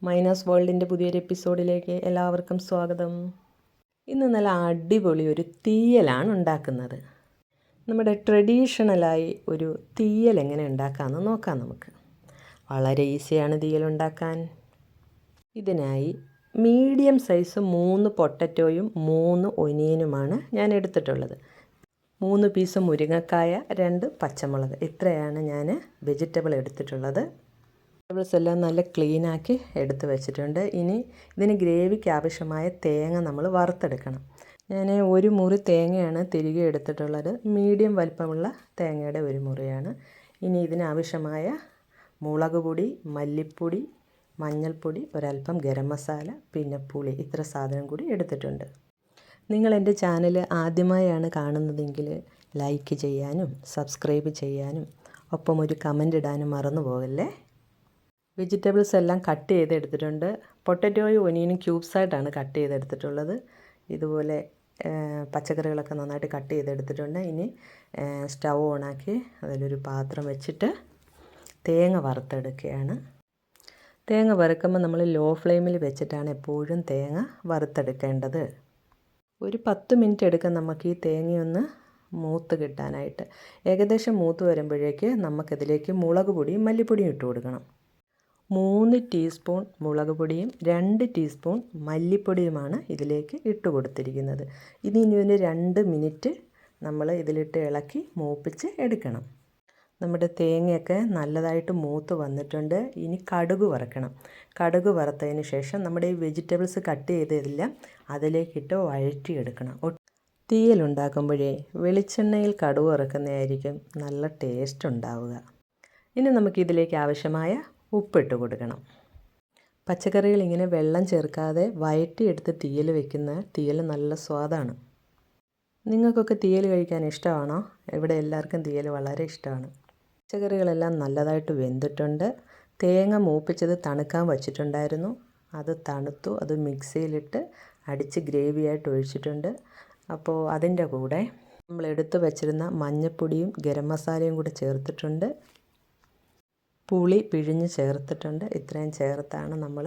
മൈനാസ് വേൾഡിൻ്റെ പുതിയൊരു എപ്പിസോഡിലേക്ക് എല്ലാവർക്കും സ്വാഗതം. ഇന്ന് നല്ല അടിപൊളി ഒരു തീയലാണ് ഉണ്ടാക്കുന്നത്. നമ്മുടെ ട്രഡീഷണലായി ഒരു തീയൽ എങ്ങനെ ഉണ്ടാക്കാമെന്ന് നോക്കാം നമുക്ക്. വളരെ ഈസിയാണ് തീയൽ ഉണ്ടാക്കാൻ. ഇതിനായി മീഡിയം സൈസ് 3 പൊട്ടറ്റോയും 3 ഒനിയനുമാണ് ഞാൻ എടുത്തിട്ടുള്ളത്. 3 പീസ് മുരിങ്ങക്കായ, 2 പച്ചമുളക്, ഇത്രയാണ് ഞാൻ വെജിറ്റബിൾ എടുത്തിട്ടുള്ളത്. വെജിറ്റബിൾസ് എല്ലാം നല്ല ക്ലീനാക്കി എടുത്ത് വെച്ചിട്ടുണ്ട്. ഇനി ഇതിന് ഗ്രേവിക്ക് ആവശ്യമായ തേങ്ങ നമ്മൾ വറുത്തെടുക്കണം. ഞാൻ ഒരു മുറി തേങ്ങയാണ് തിരികെ എടുത്തിട്ടുള്ളത്. മീഡിയം വലിപ്പമുള്ള തേങ്ങയുടെ ഒരു മുറിയാണ്. ഇനി ഇതിനാവശ്യമായ മുളക് പൊടി, മല്ലിപ്പൊടി, മഞ്ഞൾപ്പൊടി, ഒരല്പം ഗരം മസാല, പിന്നെ പുളി, ഇത്ര സാധനം കൂടി എടുത്തിട്ടുണ്ട്. നിങ്ങൾ എൻ്റെ ചാനൽ ആദ്യമായാണ് കാണുന്നതെങ്കിൽ ലൈക്ക് ചെയ്യാനും സബ്സ്ക്രൈബ് ചെയ്യാനും ഒപ്പം ഒരു കമൻ്റ് ഇടാനും മറന്നു പോകല്ലേ. വെജിറ്റബിൾസ് എല്ലാം കട്ട് ചെയ്തെടുത്തിട്ടുണ്ട്. പൊട്ടറ്റോയും ഒനിയനും ക്യൂബ്സായിട്ടാണ് കട്ട് ചെയ്തെടുത്തിട്ടുള്ളത്. ഇതുപോലെ പച്ചക്കറികളൊക്കെ നന്നായിട്ട് കട്ട് ചെയ്തെടുത്തിട്ടുണ്ട്. ഇനി സ്റ്റൗ ഓണാക്കി അതിലൊരു പാത്രം വെച്ചിട്ട് തേങ്ങ വറുത്തെടുക്കുകയാണ്. തേങ്ങ വറുക്കുമ്പോൾ നമ്മൾ ലോ ഫ്ലെയിമിൽ വെച്ചിട്ടാണ് എപ്പോഴും തേങ്ങ വറുത്തെടുക്കേണ്ടത്. ഒരു 10 മിനിറ്റ് എടുക്കും നമുക്ക് ഈ തേങ്ങയൊന്ന് മൂത്ത് കിട്ടാനായിട്ട്. ഏകദേശം മൂത്ത് വരുമ്പോഴേക്ക് നമുക്കിതിലേക്ക് മുളക് പൊടിയും മല്ലിപ്പൊടിയും ഇട്ട് കൊടുക്കണം. 3 ടീസ്പൂൺ മുളക് പൊടിയും 2 ടീസ്പൂൺ മല്ലിപ്പൊടിയുമാണ് ഇതിലേക്ക് ഇട്ട് കൊടുത്തിരിക്കുന്നത്. ഇനി ഒരു 2 മിനിറ്റ് നമ്മൾ ഇതിലിട്ട് ഇളക്കി മൂപ്പിച്ച് എടുക്കണം. നമ്മുടെ തേങ്ങയൊക്കെ നല്ലതായിട്ട് മൂത്ത് വന്നിട്ടുണ്ട്. ഇനി കടുക് വറുക്കണം. കടുക് വറുത്തതിന് ശേഷം നമ്മുടെ ഈ വെജിറ്റബിൾസ് കട്ട് ചെയ്തതെല്ലാം അതിലേക്കിട്ട് വഴറ്റിയെടുക്കണം. തീയലുണ്ടാക്കുമ്പോഴേ വെളിച്ചെണ്ണയിൽ കടുക് വറുക്കുന്നതായിരിക്കും നല്ല ടേസ്റ്റ് ഉണ്ടാവുക. ഇനി നമുക്കിതിലേക്ക് ആവശ്യമായ ഉപ്പിട്ട് കൊടുക്കണം. പച്ചക്കറികൾ ഇങ്ങനെ വെള്ളം ചേർക്കാതെ വഴറ്റിയെടുത്ത് തീയൽ വെക്കുന്ന തീയൽ നല്ല സ്വാദാണ്. നിങ്ങൾക്കൊക്കെ തീയൽ കഴിക്കാൻ ഇഷ്ടമാണോ? ഇവിടെ എല്ലാവർക്കും തീയൽ വളരെ ഇഷ്ടമാണ്. പച്ചക്കറികളെല്ലാം നല്ലതായിട്ട് വെന്തിട്ടുണ്ട്. തേങ്ങ മൂപ്പിച്ചത് തണുക്കാൻ വച്ചിട്ടുണ്ടായിരുന്നു. അത് തണുത്തു. അത് മിക്സിയിലിട്ട് അടിച്ച് ഗ്രേവിയായിട്ട് ഒഴിച്ചിട്ടുണ്ട്. അപ്പോൾ അതിൻ്റെ കൂടെ നമ്മൾ എടുത്തു വച്ചിരുന്ന മഞ്ഞൾപ്പൊടിയും ഗരം മസാലയും കൂടെ ചേർത്തിട്ടുണ്ട്. പുളി പിഴിഞ്ഞ് ചേർത്തിട്ടുണ്ട്. ഇത്രയും ചേർത്താണ് നമ്മൾ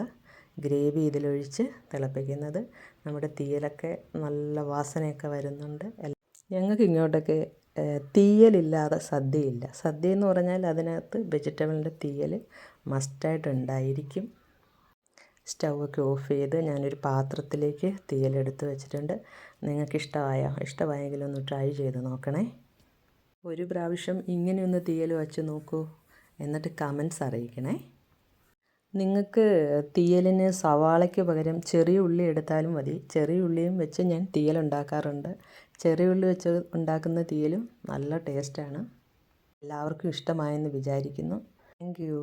ഗ്രേവി ഇതിലൊഴിച്ച് തിളപ്പിക്കുന്നത്. നമ്മുടെ തീയലൊക്കെ നല്ല വാസനയൊക്കെ വരുന്നുണ്ട്. ഞങ്ങൾക്ക് ഇങ്ങോട്ടൊക്കെ തീയലില്ലാതെ സദ്യയില്ല. സദ്യ എന്ന് പറഞ്ഞാൽ അതിനകത്ത് വെജിറ്റബിളിൻ്റെ തീയൽ മസ്റ്റായിട്ടുണ്ടായിരിക്കും. സ്റ്റൗവൊക്കെ ഓഫ് ചെയ്ത് ഞാനൊരു പാത്രത്തിലേക്ക് തീയലെടുത്ത് വെച്ചിട്ടുണ്ട്. നിങ്ങൾക്ക് ഇഷ്ടമായെങ്കിൽ ഒന്ന് ട്രൈ ചെയ്ത് നോക്കണേ. ഒരു പ്രാവശ്യം ഇങ്ങനെയൊന്ന് തീയൽ വച്ച് നോക്കൂ, എന്നിട്ട് കമൻസ് അറിയിക്കണേ. നിങ്ങൾക്ക് തീയലിന് സവാളയ്ക്ക് പകരം ചെറിയ ഉള്ളി എടുത്താലും മതി. ചെറിയ ഉള്ളിയും വെച്ച് ഞാൻ തീയൽ ഉണ്ടാക്കാറുണ്ട്. ചെറിയ ഉള്ളി വെച്ച് ഉണ്ടാക്കുന്ന തീയലും നല്ല ടേസ്റ്റാണ്. എല്ലാവർക്കും ഇഷ്ടമായെന്ന് വിചാരിക്കുന്നു. Thank you.